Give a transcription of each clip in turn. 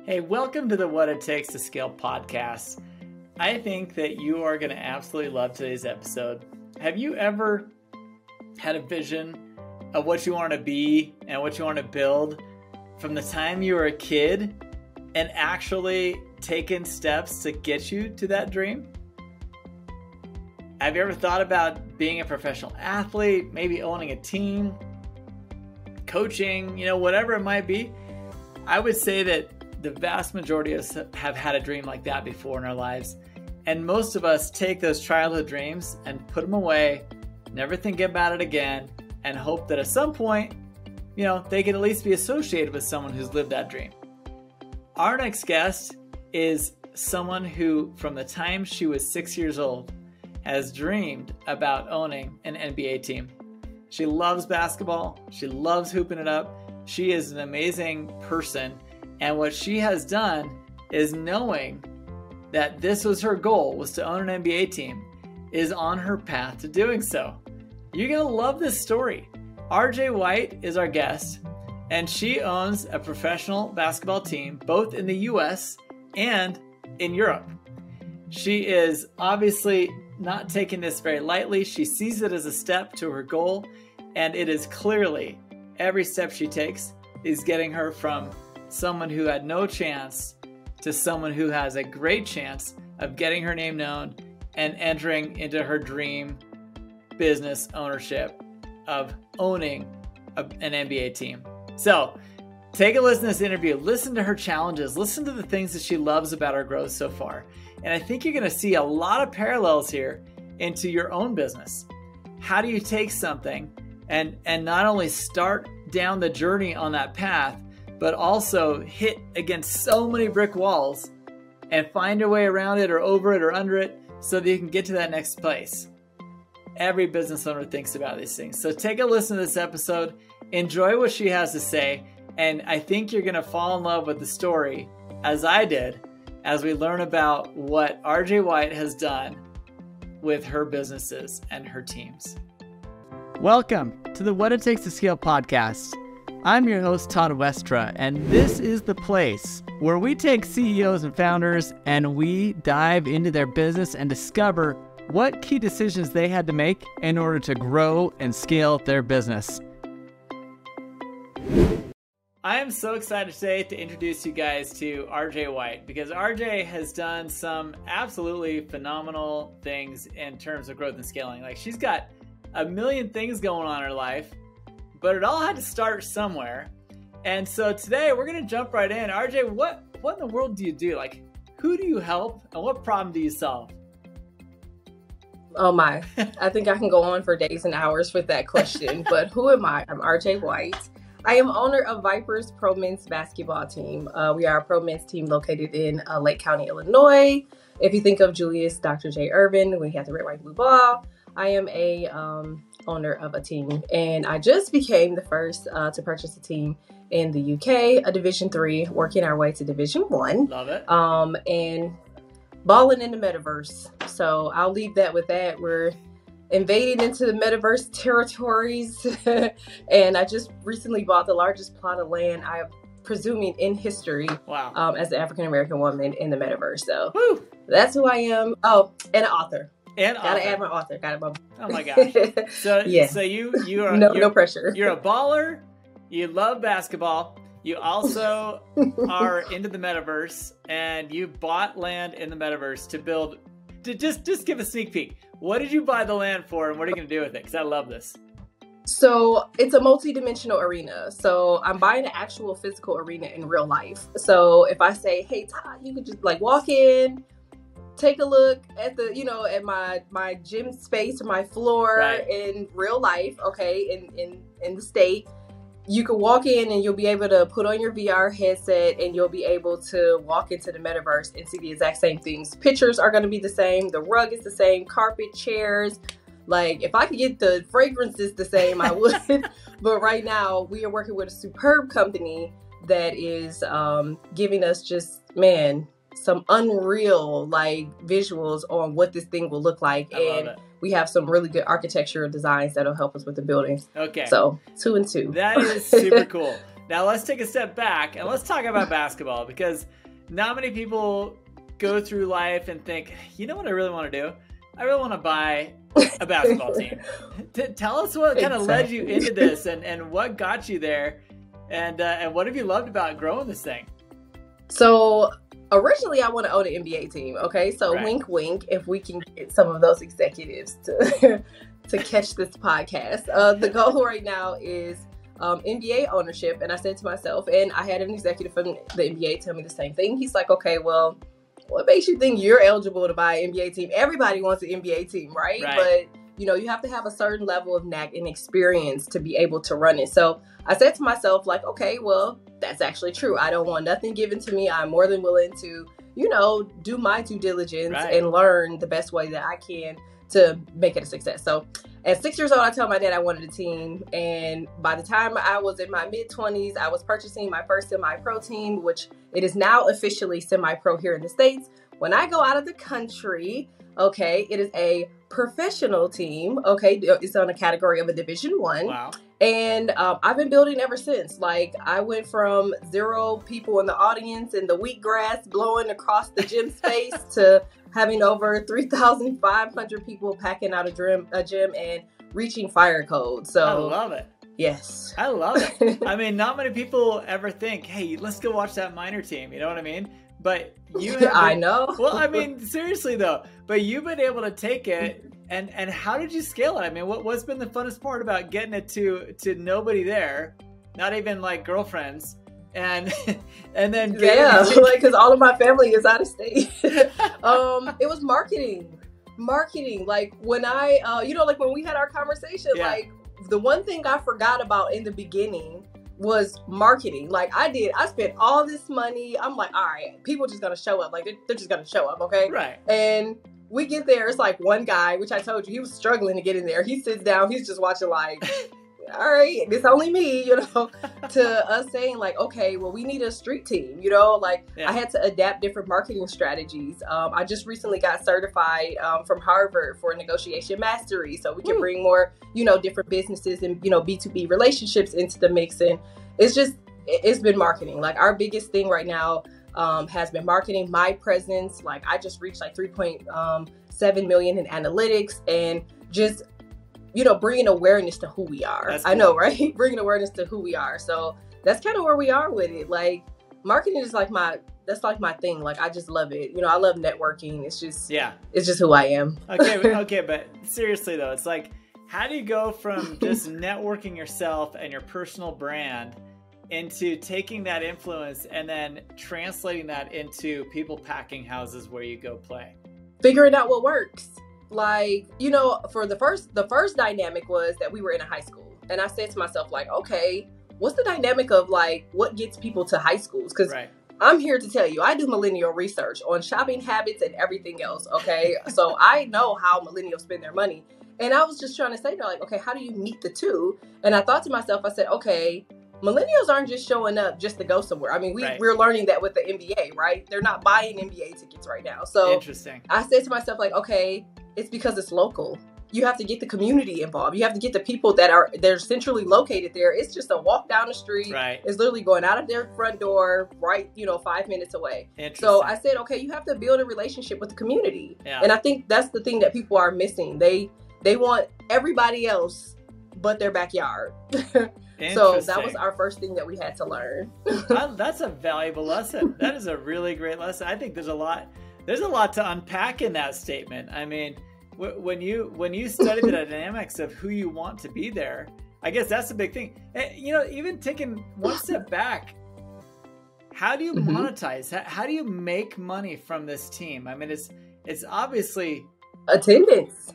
Hey, welcome to the What It Takes to Scale podcast. I think that you are going to absolutely love today's episode. Have you ever had a vision of what you want to be and what you want to build from the time you were a kid and actually taken steps to get you to that dream? Have you ever thought about being a professional athlete, maybe owning a team, coaching, whatever it might be? I would say that the vast majority of us have had a dream like that before in our lives. And most of us take those childhood dreams and put them away, never think about it again, and hope that at some point, they can at least be associated with someone who's lived that dream. Our next guest is someone who, from the time she was 6 years old, has dreamed about owning an NBA team. She loves basketball. She loves hooping it up. She is an amazing person. And what she has done is, knowing that this was her goal, was to own an NBA team, is on her path to doing so. You're going to love this story. RJ White is our guest, and she owns a professional basketball team both in the US and in Europe. She is obviously not taking this very lightly. She sees it as a step to her goal, and it is clearly every step she takes is getting her from someone who had no chance to someone who has a great chance of getting her name known and entering into her dream business ownership of owning an NBA team. So take a listen to this interview, listen to her challenges, listen to the things that she loves about her growth so far. And I think you're going to see a lot of parallels here into your own business. How do you take something and not only start down the journey on that path, but also hit against so many brick walls and find your way around it or over it or under it so that you can get to that next place? Every business owner thinks about these things. So take a listen to this episode, enjoy what she has to say, and I think you're going to fall in love with the story, as I did, as we learn about what RJ White has done with her businesses and her teams. Welcome to the What It Takes to Scale podcast. I'm your host, Todd Westra, and this is the place where we take CEOs and founders and we dive into their business and discover what key decisions they had to make in order to grow and scale their business. I am so excited today to introduce you guys to RJ White, because RJ has done some absolutely phenomenal things in terms of growth and scaling. Like, she's got a million things going on in her life, but it all had to start somewhere. And so today we're going to jump right in. RJ, what in the world do you do? Like, who do you help and what problem do you solve? Oh my, I think I can go on for days and hours with that question, but who am I? I'm RJ White. I am owner of Vipers Pro Men's Basketball Team. We are a pro men's team located in Lake County, Illinois. If you think of Julius, Dr. J. Irvin, when he had the red, white, blue ball, I am a owner of a team, and I just became the first to purchase a team in the UK, a Division III, working our way to Division I. Love it. And Ballin in the metaverse. So I'll leave that with that. We're invading into the metaverse territories, and I just recently bought the largest plot of land, I am presuming, in history. Wow. As an African American woman in the metaverse. So Woo. That's who I am. Oh, and an author. Gotta add my author. Oh my gosh. So yeah. So you are no pressure. You're a baller. You love basketball. You also are into the metaverse, and you bought land in the metaverse to build. Just give a sneak peek. What did you buy the land for, and what are you going to do with it? Because I love this. So it's a multi-dimensional arena. So I'm buying an actual physical arena in real life. So if I say, hey, Todd, you could just walk in, take a look at the, at my gym space or my floor in real life, okay, in the state. You can walk in and you'll be able to put on your VR headset and you'll be able to walk into the metaverse and see the exact same things. Pictures are going to be the same. The rug is the same. Carpet, chairs. Like, if I could get the fragrances the same, I would. But right now, we are working with a superb company that is giving us just, some unreal visuals on what this thing will look like. And we have some really good architectural designs that'll help us with the buildings. Okay. So 2 and 2. That is super cool. Now let's take a step back and let's talk about basketball, because not many people go through life and think, you know what I really want to do? I really want to buy a basketball team. Tell us what kind of led you into this, and what got you there, and what have you loved about growing this thing? So originally I want to own an NBA team. Okay. So wink, wink, if we can get some of those executives to, to catch this podcast. The goal right now is NBA ownership. And I said to myself, and I had an executive from the NBA tell me the same thing. He's like, okay, well, what makes you think you're eligible to buy an NBA team? Everybody wants an NBA team, right? But, you know, you have to have a certain level of knack and experience to be able to run it. So I said to myself, like, okay, well, that's actually true. I don't want nothing given to me. I'm more than willing to, you know, do my due diligence and learn the best way that I can to make it a success. So at 6 years old, I told my dad I wanted a team. And by the time I was in my mid-20s, I was purchasing my first semi-pro team, which it is now officially semi-pro here in the States. When I go out of the country, okay, it is a professional team. Okay, it's on a category of a Division I. Wow. And I've been building ever since. Like, I went from 0 people in the audience and the wheatgrass blowing across the gym space to having over 3,500 people packing out a gym and reaching fire code. So I love it. Yes. I love it. I mean, not many people ever think, hey, let's go watch that minor team. You know what I mean? But you have I know. Well, I mean, seriously though, but you've been able to take it, and how did you scale it? I mean, what's been the funnest part about getting it to nobody there, not even like girlfriends, and then like, because all of my family is out of state. It was marketing. Like when I, you know, like when we had our conversation, like the one thing I forgot about in the beginning was marketing. Like I spent all this money. I'm like, all right, people just gonna show up. Like they're just gonna show up, okay? Right. And we get there, it's like one guy, which I told you, he was struggling to get in there. He sits down, he's just watching like, all right, it's only me, you know, to us saying like, okay, well, we need a street team, you know, like I had to adapt different marketing strategies. I just recently got certified from Harvard for negotiation mastery. So we can bring more, you know, different businesses and, you know, B2B relationships into the mix. And it's been marketing. Like our biggest thing right now has been marketing. My presence, like I just reached like 3.7 million in analytics, and just, you know, bringing awareness to who we are. That's cool. I know, right? Bringing awareness to who we are. So that's kind of where we are with it. Like marketing is like that's like my thing. Like I just love it. You know, I love networking. It's just, it's just who I am. Okay. But seriously though, it's like, how do you go from just networking yourself and your personal brand into taking that influence and then translating that into people packing houses where you go play? Figuring out what works. Like, you know, for the first dynamic was that we were in a high school. And I said to myself, like, okay, what's the dynamic of like what gets people to high schools? Because I'm here to tell you, I do millennial research on shopping habits and everything else. Okay. So I know how millennials spend their money. And I was just trying to say, like, okay, how do you meet the two? And I thought to myself, I said, okay, millennials aren't just showing up just to go somewhere. I mean, we're learning that with the NBA, right? They're not buying NBA tickets right now. So interesting. I said to myself, like, okay, it's because it's local. You have to get the community involved. You have to get the people they're centrally located there. It's just a walk down the street. Right. It's literally going out of their front door, right, you know, 5 minutes away. So I said, okay, you have to build a relationship with the community. Yeah. And I think that's the thing that people are missing. They want everybody else but their backyard. So that was our first thing that we had to learn. That's a valuable lesson. That is a really great lesson. I think there's a lot to unpack in that statement. I mean, when you study the dynamics of who you want to be there, I guess that's the big thing. You know, even taking one step back, how do you monetize? How do you make money from this team? I mean, it's obviously attendance,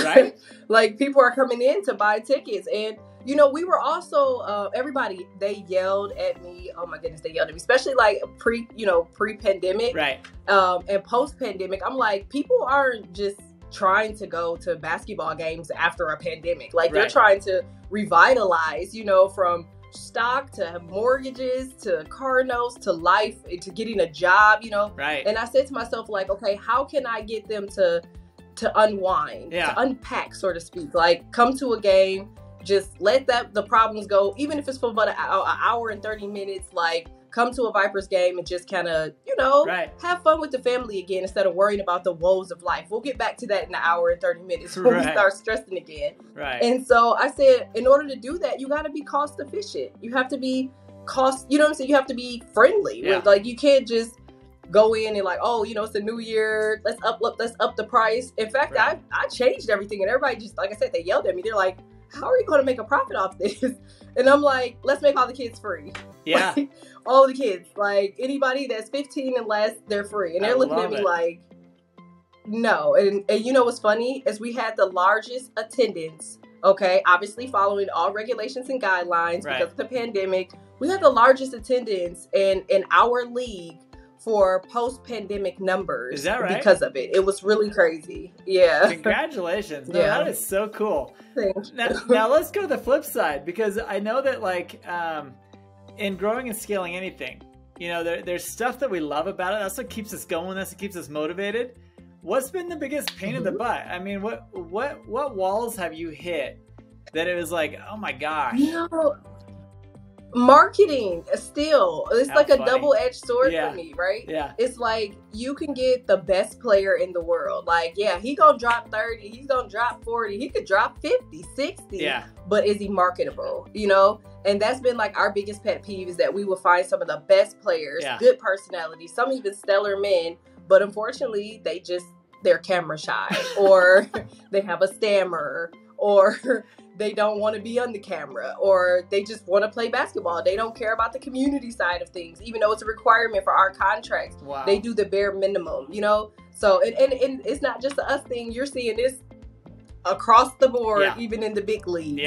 right? Like people are coming in to buy tickets. And you know, we were also everybody, they yelled at me. Oh my goodness, they yelled at me, especially like pre-pandemic, right? And post-pandemic. I'm like, people aren't just trying to go to basketball games after a pandemic. Like they're trying to revitalize, you know, from stock to mortgages to car notes to life to getting a job, you know. Right. And I said to myself, like, okay, how can I get them to unwind, to unpack, so to speak? Like come to a game, just let the problems go, even if it's for about an hour and 30 minutes. Like, come to a Vipers game and just kind of, have fun with the family again instead of worrying about the woes of life. We'll get back to that in an hour and 30 minutes when we start stressing again. Right. And so I said, in order to do that, you got to be cost efficient. You have to be you have to be friendly. Yeah. Like, you can't just go in and like, oh, it's a new year, let's up the price. In fact, I changed everything, and everybody just, like I said, they yelled at me. They're like, how are you going to make a profit off this? And I'm like, let's make all the kids free. Yeah. Like, all the kids, like anybody that's 15 and less, they're free. And they're looking at me like, no. And you know what's funny is we had the largest attendance, okay, obviously following all regulations and guidelines because of the pandemic. We had the largest attendance in our league for post-pandemic numbers. Is that right? Because of it. It was really crazy. Yeah. Congratulations. No, that is so cool. Now let's go to the flip side, because I know that like in growing and scaling anything, there's stuff that we love about it. That's what keeps us going. That's what keeps us motivated. What's been the biggest pain in the butt? I mean, what walls have you hit that it was like, oh my gosh? Marketing still, it's like funny. A double-edged sword for me, right? Yeah. It's like you can get the best player in the world. Like, yeah, he gonna drop 30, he's gonna drop 40, he could drop 50, 60. Yeah. But is he marketable? And that's been like our biggest pet peeve, is that we will find some of the best players, good personalities, some even stellar men, but unfortunately they're camera shy, or they have a stammer, or they don't want to be on the camera, or they just want to play basketball. They don't care about the community side of things, even though it's a requirement for our contracts. Wow. They do the bare minimum, So, and it's not just a us thing. You're seeing this across the board, even in the big leagues,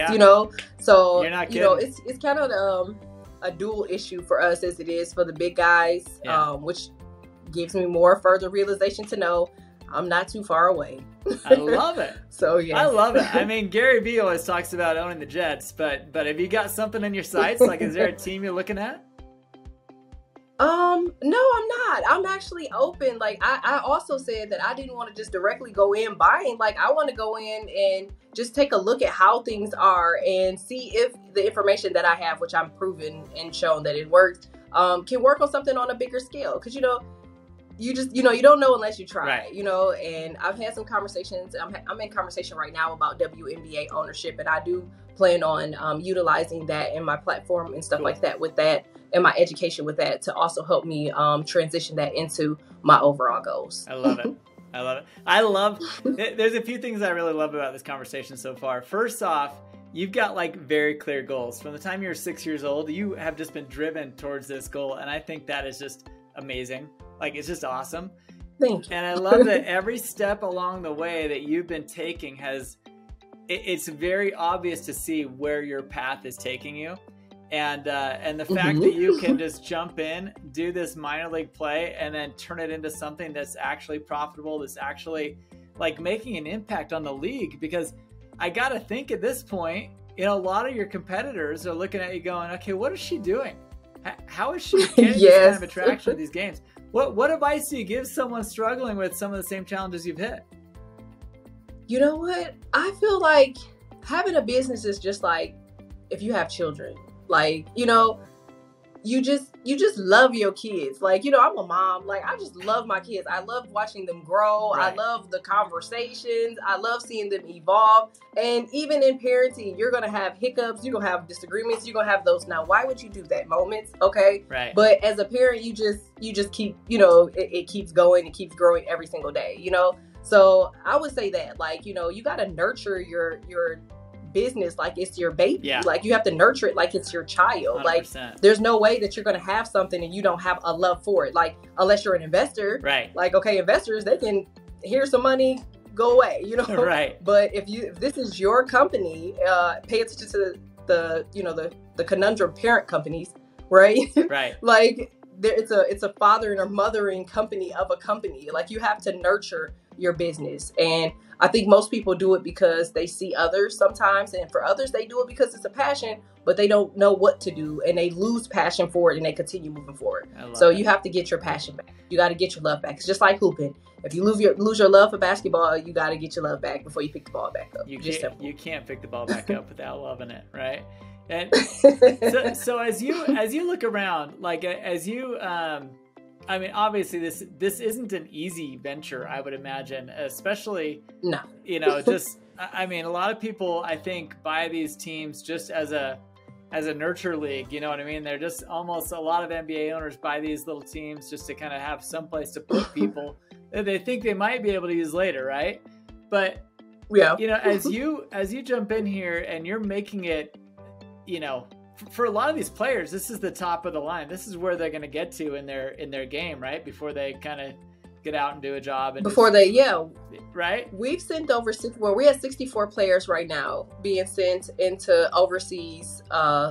So, you're not kidding. It's kind of a dual issue for us as it is for the big guys, which gives me more further realization to know I'm not too far away. I love it. So yeah, I love it. I mean, Gary Vee always talks about owning the Jets, but have you got something in your sights? Like, is there a team you're looking at? No, I'm not. I'm actually open. Like, I also said that I didn't want to just directly go in buying. Like, I want to go in and just take a look at how things are and see if the information that I have, which I'm proven and shown that it works, can work on something on a bigger scale. Because, you just, you don't know unless you try, and I've had some conversations. I'm in conversation right now about WNBA ownership, and I do plan on utilizing that in my platform and stuff like that with that, and my education with that, to also help me transition that into my overall goals. I love it. There's a few things I really love about this conversation so far. First off, you've got like very clear goals. From the time you're 6 years old, you have just been driven towards this goal, and I think that is just amazing. Like, it's just awesome. Thank you. And I love that every step along the way that you've been taking it's very obvious to see where your path is taking you. And the fact that you can just jump in, do this minor league play, and then turn it into something that's actually profitable, that's actually like making an impact on the league. Because I got to think at this point, a lot of your competitors are looking at you going, okay, what is she doing? How is she getting this kind of attraction to these games? What advice do you give someone struggling with some of the same challenges you've hit? You know what? I feel like having a business is just like if you have children. Like, you just love your kids. Like, I'm a mom. Like, I just love my kids. I love watching them grow. Right. I love the conversations. I love seeing them evolve. And even in parenting, you're going to have hiccups. You're going to have disagreements. You're going to have those. Now, why would you do that? Moments. Okay. Right. But as a parent, you just keep, it keeps going. It keeps growing every single day, So I would say that, like, you got to nurture your business like it's your baby. Like, you have to nurture it like it's your child. 100%. Like, there's no way that you're going to have something and you don't have a love for it. Like, unless you're an investor, right? Like, okay, investors, they can, here's some money, go away, right? But if this is your company, pay attention to the conundrum parent companies, right? Right. Like, it's a father and a mothering company of a company. Like, you have to nurture your business. And I think most people do it because they see others sometimes, and for others they do it because it's a passion, but they don't know what to do, and they lose passion for it, and they continue moving forward. So you have to get your passion back. You got to get your love back. It's just like hooping. if you lose your love for basketball, you got to get your love back before you pick the ball back up. You can't pick the ball back up without loving it, right? And so as you look around, like as you, I mean, obviously this isn't an easy venture, I would imagine, especially, no, you know, just, I mean, a lot of people, I think, buy these teams just as a nurture league, you know what I mean? They're just almost, a lot of NBA owners buy these little teams just to kind of have someplace to put people that they think they might be able to use later, right? But, yeah, you know, as you jump in here and you're making it, you know, for a lot of these players, this is the top of the line. This is where they're going to get to in their game, right? Before they kind of get out and do a job. And right? We've sent over we have 64 players right now being sent into overseas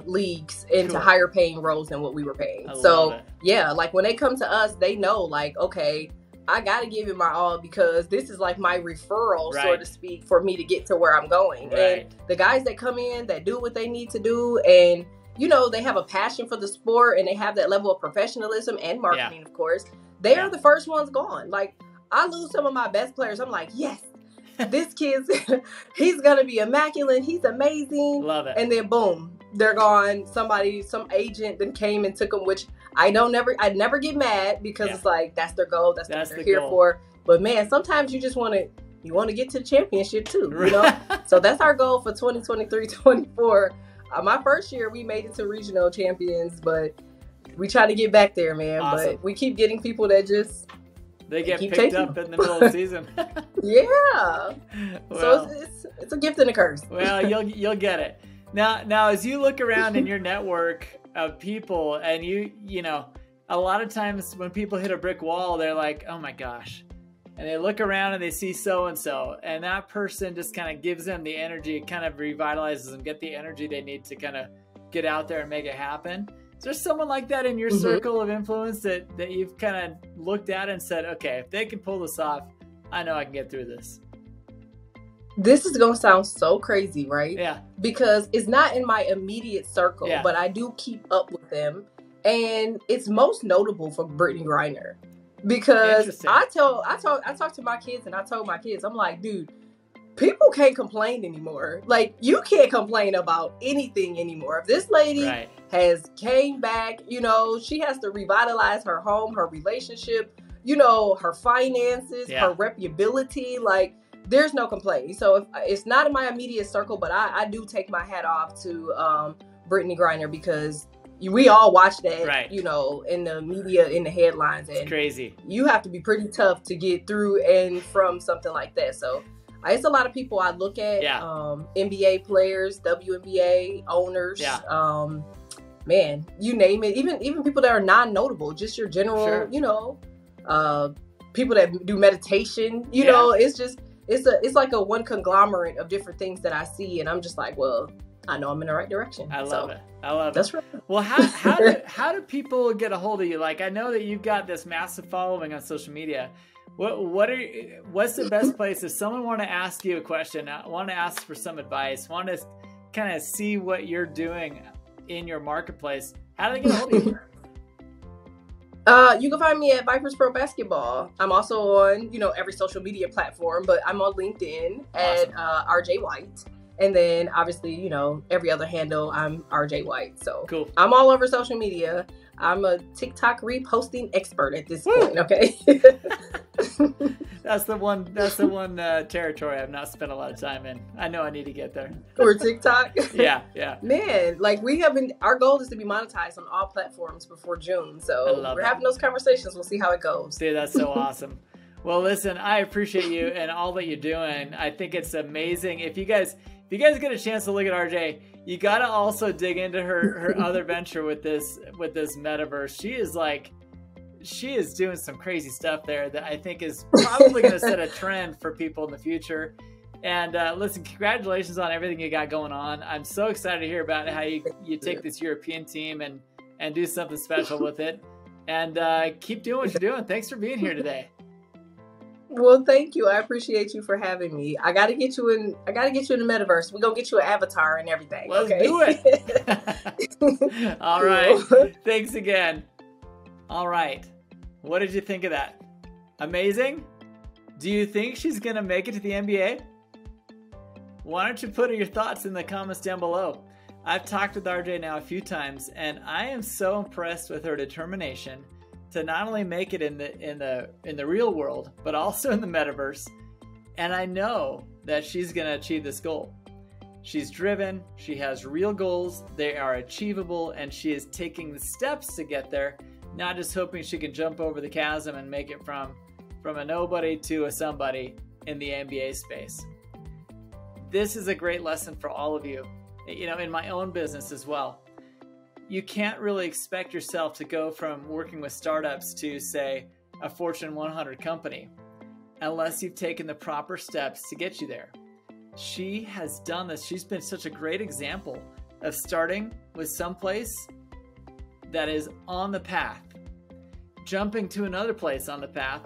leagues, into higher paying roles than what we were paying. So yeah, like when they come to us, they know like, okay, I got to give it my all because this is like my referral, so to speak, for me to get to where I'm going. Right. And the guys that come in that do what they need to do, and you know, they have a passion for the sport and they have that level of professionalism and marketing, of course. They are the first ones gone. Like, I lose some of my best players. I'm like, yes, this kid's, he's going to be immaculate. He's amazing. Love it. And then boom, they're gone. Some agent then came and took them, which I never get mad because it's like, that's their goal. That's what they're here for. But man, sometimes you just want to get to the championship too, you know? So that's our goal for 2023-24. My first year, we made it to regional champions, but we try to get back there, man. Awesome. But we keep getting people that just they get picked up in the middle of the season. Yeah. Well, so it's a gift and a curse. Well, you'll get it. Now as you look around in your network of people, and you know, a lot of times when people hit a brick wall, they're like, oh my gosh. And they look around and they see so-and-so, and that person just kind of gives them the energy, kind of revitalizes them, get the energy they need to kind of get out there and make it happen. Is there someone like that in your circle of influence that you've kind of looked at and said, okay, if they can pull this off, I know I can get through this? This is going to sound so crazy, right? Yeah. Because it's not in my immediate circle, but I do keep up with them. And it's most notable for Brittany Griner. Because I talk to my kids and I told my kids, I'm like, dude, people can't complain anymore. Like, you can't complain about anything anymore. If this lady has came back, you know, she has to revitalize her home, her relationship, you know, her finances, her reputability. Like, there's no complaint. So it's not in my immediate circle, but I do take my hat off to Brittany Griner because we all watch that, you know, in the media, in the headlines. And it's crazy. You have to be pretty tough to get through and from something like that. So it's a lot of people I look at, NBA players, WNBA owners, man, you name it. Even people that are non-notable, just your general, you know, people that do meditation, you know, it's like a one conglomerate of different things that I see. And I'm just like, well, I know I'm in the right direction. I love it. I love it. That's right. Well, how do people get a hold of you? Like, I know that you've got this massive following on social media. What's the best place if someone want to ask you a question, want to ask for some advice, want to kind of see what you're doing in your marketplace? How do they get a hold of you? You can find me at Vipers Pro Basketball. I'm also on, you know, every social media platform, but I'm on LinkedIn at RJ White. And then obviously, you know, every other handle, I'm RJ White. So cool. I'm all over social media. I'm a TikTok reposting expert at this point. Okay. That's the one territory I've not spent a lot of time in. I know I need to get there. Or TikTok. Yeah. Man, like our goal is to be monetized on all platforms before June. So we're having those conversations. We'll see how it goes. Dude, that's so awesome. Well, listen, I appreciate you and all that you're doing. I think it's amazing. If you guys get a chance to look at RJ, you got to also dig into her other venture with this metaverse. She is doing some crazy stuff there that I think is probably going to set a trend for people in the future. And listen, congratulations on everything you got going on. I'm so excited to hear about how you take this European team and do something special with it. And keep doing what you're doing. Thanks for being here today. Well, thank you. I appreciate you for having me. I got to get you in the metaverse. We're going to get you an avatar and everything. Let's do it. All right. Thanks again. All right. What did you think of that? Amazing? Do you think she's going to make it to the NBA? Why don't you put your thoughts in the comments down below? I've talked with RJ now a few times, and I am so impressed with her determination to not only make it in the real world, but also in the metaverse. And I know that she's going to achieve this goal. She's driven, she has real goals, they are achievable, and she is taking the steps to get there, not just hoping she can jump over the chasm and make it from a nobody to a somebody in the NBA space. This is a great lesson for all of you, in my own business as well. You can't really expect yourself to go from working with startups to, say, a Fortune 100 company unless you've taken the proper steps to get you there. She has done this. She's been such a great example of starting with someplace that is on the path, jumping to another place on the path,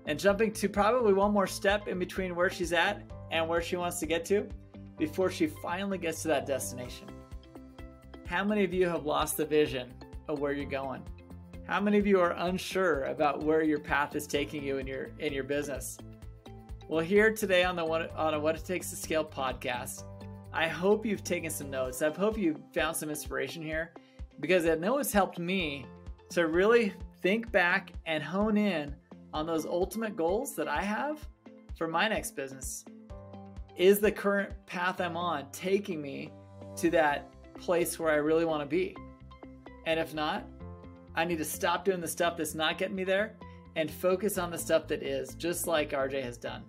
and jumping to probably one more step in between where she's at and where she wants to get to before she finally gets to that destination. How many of you have lost the vision of where you're going? How many of you are unsure about where your path is taking you in your business? Well, here today on a What It Takes to Scale podcast, I hope you've taken some notes. I hope you found some inspiration here, because I know it's helped me to really think back and hone in on those ultimate goals that I have for my next business. Is the current path I'm on taking me to that place where I really want to be? And if not, I need to stop doing the stuff that's not getting me there and focus on the stuff that is, just like RJ has done.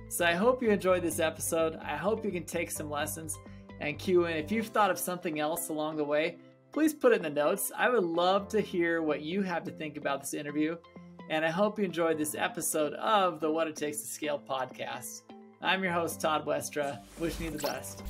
So I hope you enjoyed this episode. I hope you can take some lessons and cue in. If you've thought of something else along the way, please put it in the notes. I would love to hear what you have to think about this interview. And I hope you enjoyed this episode of the What It Takes to Scale podcast. I'm your host, Todd Westra, wishing you the best.